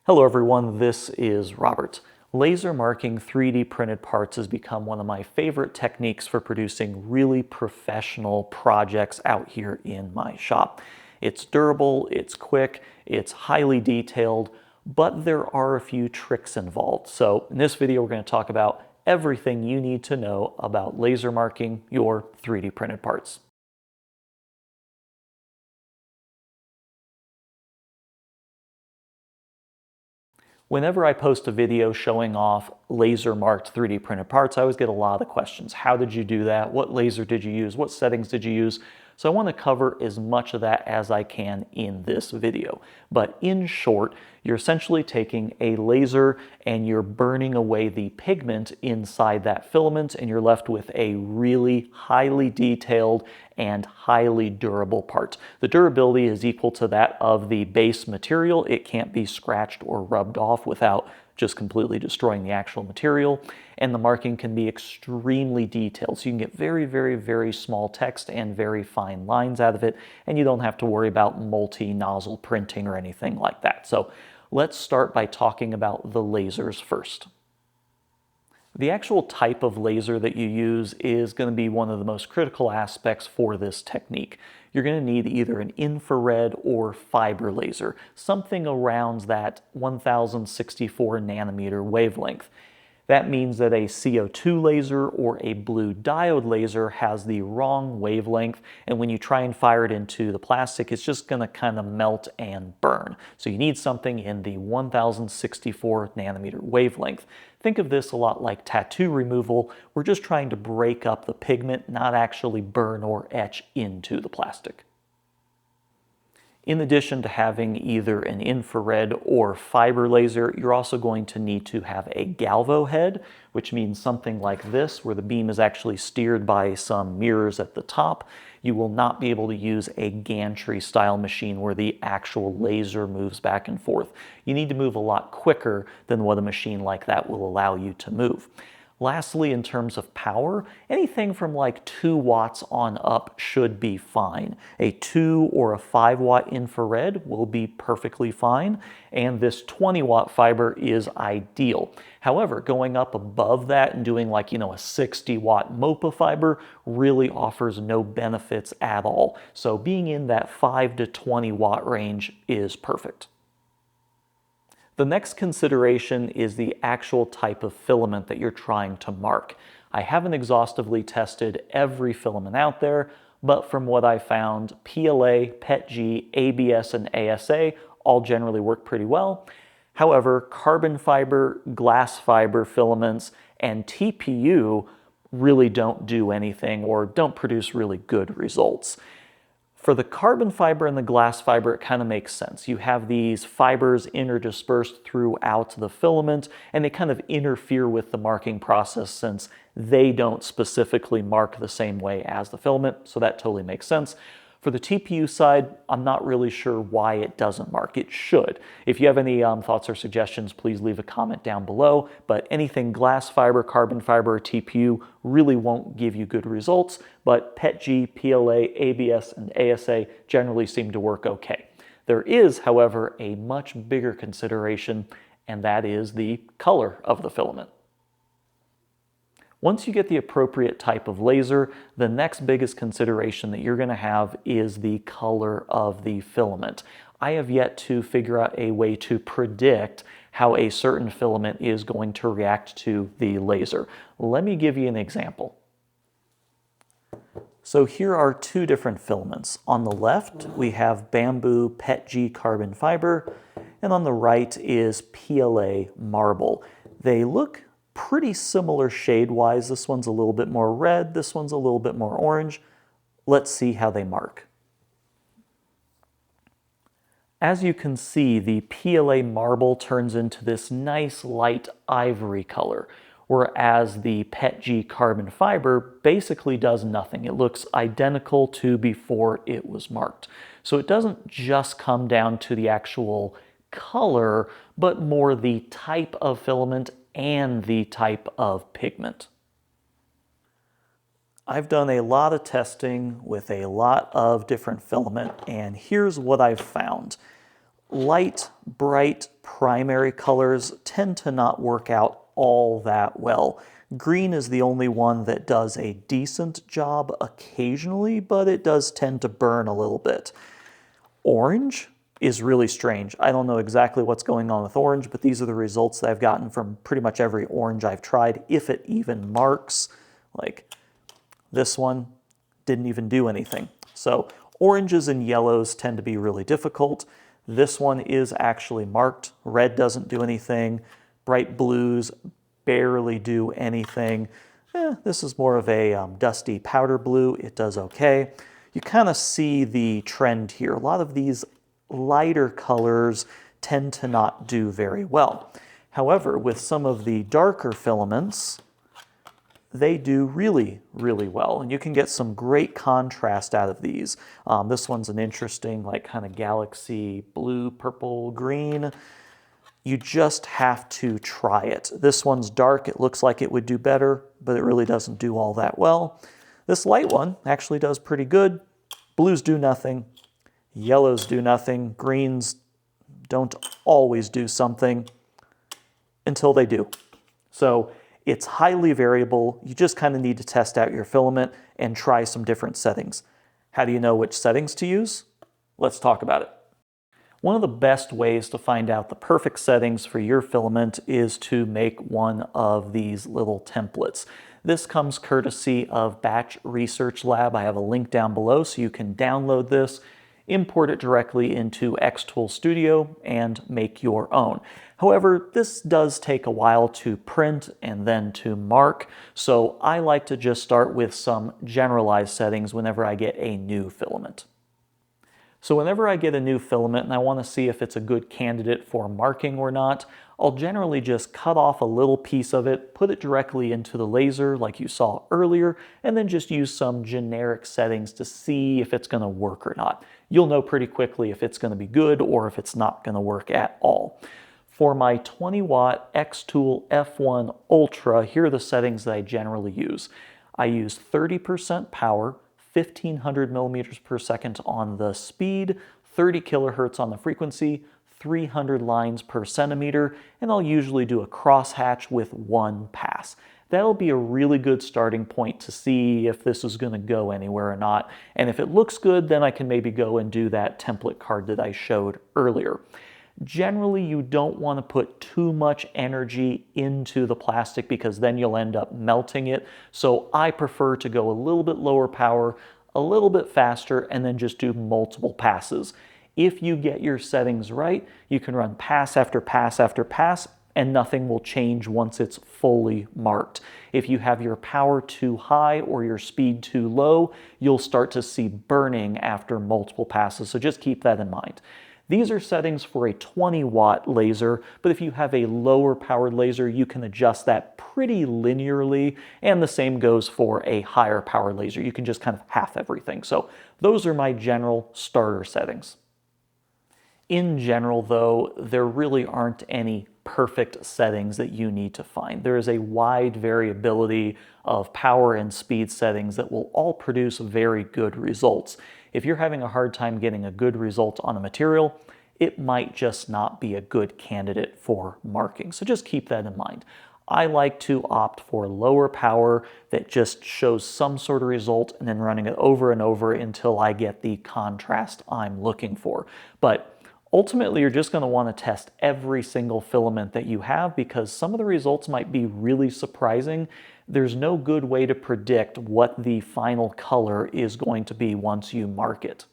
Hello everyone, this is Robert. Laser marking 3D printed parts has become one of my favorite techniques for producing really professional projects out here in my shop. It's durable, it's quick, it's highly detailed, but there are a few tricks involved. So in this video we're going to talk about everything you need to know about laser marking your 3D printed parts. Whenever I post a video showing off laser marked 3D printed parts, I always get a lot of questions. How did you do that? What laser did you use? What settings did you use? So I want to cover as much of that as I can in this video. But in short, you're essentially taking a laser and you're burning away the pigment inside that filament, and you're left with a really highly detailed and highly durable part. The durability is equal to that of the base material. It can't be scratched or rubbed off without just completely destroying the actual material. And the marking can be extremely detailed. So you can get very, very, very small text and very fine lines out of it. And you don't have to worry about multi-nozzle printing or anything like that. So let's start by talking about the lasers first. The actual type of laser that you use is going to be one of the most critical aspects for this technique. You're going to need either an infrared or fiber laser, something around that 1064 nanometer wavelength. That means that a CO2 laser or a blue diode laser has the wrong wavelength, and when you try and fire it into the plastic, it's just going to kind of melt and burn. So you need something in the 1064 nanometer wavelength. Think of this a lot like tattoo removal. We're just trying to break up the pigment, not actually burn or etch into the plastic. In addition to having either an infrared or fiber laser, you're also going to need to have a galvo head, which means something like this, where the beam is actually steered by some mirrors at the top. You will not be able to use a gantry style machine where the actual laser moves back and forth. You need to move a lot quicker than what a machine like that will allow you to move. Lastly, in terms of power, anything from like 2 watts on up should be fine. A 2 or a 5 watt infrared will be perfectly fine, and this 20 watt fiber is ideal. However, going up above that and doing like, a 60 watt MOPA fiber really offers no benefits at all. So being in that 5 to 20 watt range is perfect. The next consideration is the actual type of filament that you're trying to mark. I haven't exhaustively tested every filament out there, but from what I found, PLA, PETG, ABS, and ASA all generally work pretty well. However, carbon fiber, glass fiber filaments, and TPU really don't do anything or don't produce really good results. For the carbon fiber and the glass fiber, it kind of makes sense. You have these fibers interdispersed throughout the filament, and they kind of interfere with the marking process since they don't specifically mark the same way as the filament, so that totally makes sense. For the TPU side, I'm not really sure why it doesn't mark. It should. If you have any thoughts or suggestions, please leave a comment down below. But anything glass fiber, carbon fiber, or TPU really won't give you good results. But PETG, PLA, ABS, and ASA generally seem to work okay. There is, however, a much bigger consideration, and that is the color of the filament. Once you get the appropriate type of laser, the next biggest consideration that you're going to have is the color of the filament. I have yet to figure out a way to predict how a certain filament is going to react to the laser. Let me give you an example. So here are 2 different filaments. On the left, we have bamboo PETG carbon fiber, and on the right is PLA marble. They look pretty similar shade-wise. This one's a little bit more red, this one's a little bit more orange. Let's see how they mark. As you can see, the PLA marble turns into this nice light ivory color, whereas the PETG carbon fiber basically does nothing. It looks identical to before it was marked. So it doesn't just come down to the actual color, but more the type of filament and the type of pigment. I've done a lot of testing with a lot of different filament, and here's what I've found. Light, bright, primary colors tend to not work out all that well. Green is the only one that does a decent job occasionally, but it does tend to burn a little bit. Orange is really strange. I don't know exactly what's going on with orange, but these are the results that I've gotten from pretty much every orange I've tried, if it even marks. Like this one didn't even do anything. So oranges and yellows tend to be really difficult. This one is actually marked. Red doesn't do anything. Bright blues barely do anything. This is more of a dusty powder blue. It does okay. You kind of see the trend here. A lot of these lighter colors tend to not do very well. However, with some of the darker filaments, they do really, really well. And you can get some great contrast out of these. This one's an interesting, like kind of galaxy blue, purple, green. You just have to try it. This one's dark. It looks like it would do better, but it really doesn't do all that well. This light one actually does pretty good. Blues do nothing. Yellows do nothing. Greens don't always do something until they do. So it's highly variable. You just kind of need to test out your filament and try some different settings. How do you know which settings to use? Let's talk about it. One of the best ways to find out the perfect settings for your filament is to make one of these little templates. This comes courtesy of Batch Research Lab. I have a link down below so you can download this, import it directly into xTool Studio, and make your own. However, this does take a while to print and then to mark, so I like to just start with some generalized settings whenever I get a new filament. So whenever I get a new filament and I want to see if it's a good candidate for marking or not, I'll generally just cut off a little piece of it, put it directly into the laser like you saw earlier, and then just use some generic settings to see if it's going to work or not. You'll know pretty quickly if it's going to be good or if it's not going to work at all. For my 20 watt xTool F1 Ultra, here are the settings that I generally use. I use 30% power, 1500 millimeters per second on the speed, 30 kilohertz on the frequency, 300 lines per centimeter, and I'll usually do a crosshatch with one pass. That'll be a really good starting point to see if this is going to go anywhere or not. And if it looks good, then I can maybe go and do that template card that I showed earlier. Generally, you don't want to put too much energy into the plastic because then you'll end up melting it. So I prefer to go a little bit lower power, a little bit faster, and then just do multiple passes. If you get your settings right, you can run pass after pass after pass, and nothing will change once it's fully marked. If you have your power too high or your speed too low, you'll start to see burning after multiple passes, so just keep that in mind. These are settings for a 20 watt laser, but if you have a lower powered laser, you can adjust that pretty linearly, and the same goes for a higher powered laser. You can just kind of half everything. So those are my general starter settings. In general, though, there really aren't any perfect settings that you need to find. There is a wide variability of power and speed settings that will all produce very good results. If you're having a hard time getting a good result on a material, it might just not be a good candidate for marking. So just keep that in mind. I like to opt for lower power that just shows some sort of result and then running it over and over until I get the contrast I'm looking for. But ultimately, you're just going to want to test every single filament that you have because some of the results might be really surprising. There's no good way to predict what the final color is going to be once you mark it.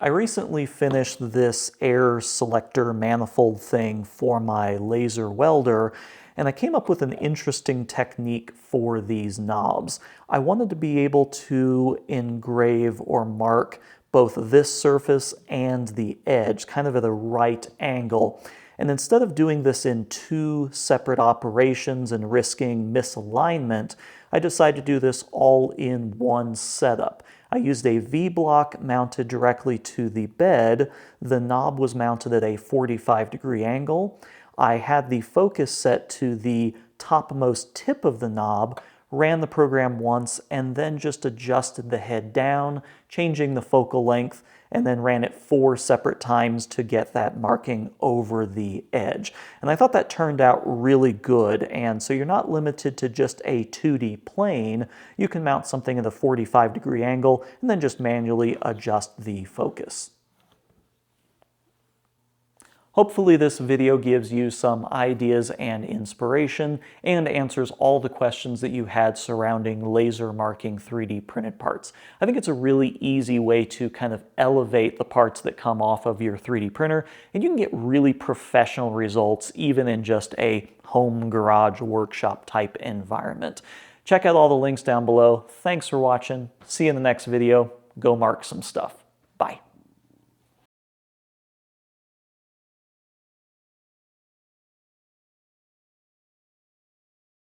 I recently finished this air selector manifold thing for my laser welder, and I came up with an interesting technique for these knobs. I wanted to be able to engrave or mark both this surface and the edge, kind of at a right angle. And instead of doing this in two separate operations and risking misalignment, I decided to do this all in one setup. I used a V-block mounted directly to the bed. The knob was mounted at a 45-degree angle. I had the focus set to the topmost tip of the knob ran the program once, and then just adjusted the head down, changing the focal length, and then ran it 4 separate times to get that marking over the edge. And I thought that turned out really good, and so you're not limited to just a 2D plane. You can mount something at a 45-degree angle and then just manually adjust the focus. Hopefully this video gives you some ideas and inspiration and answers all the questions that you had surrounding laser marking 3D printed parts. I think it's a really easy way to kind of elevate the parts that come off of your 3D printer, and you can get really professional results even in just a home garage workshop type environment. Check out all the links down below. Thanks for watching. See you in the next video. Go mark some stuff.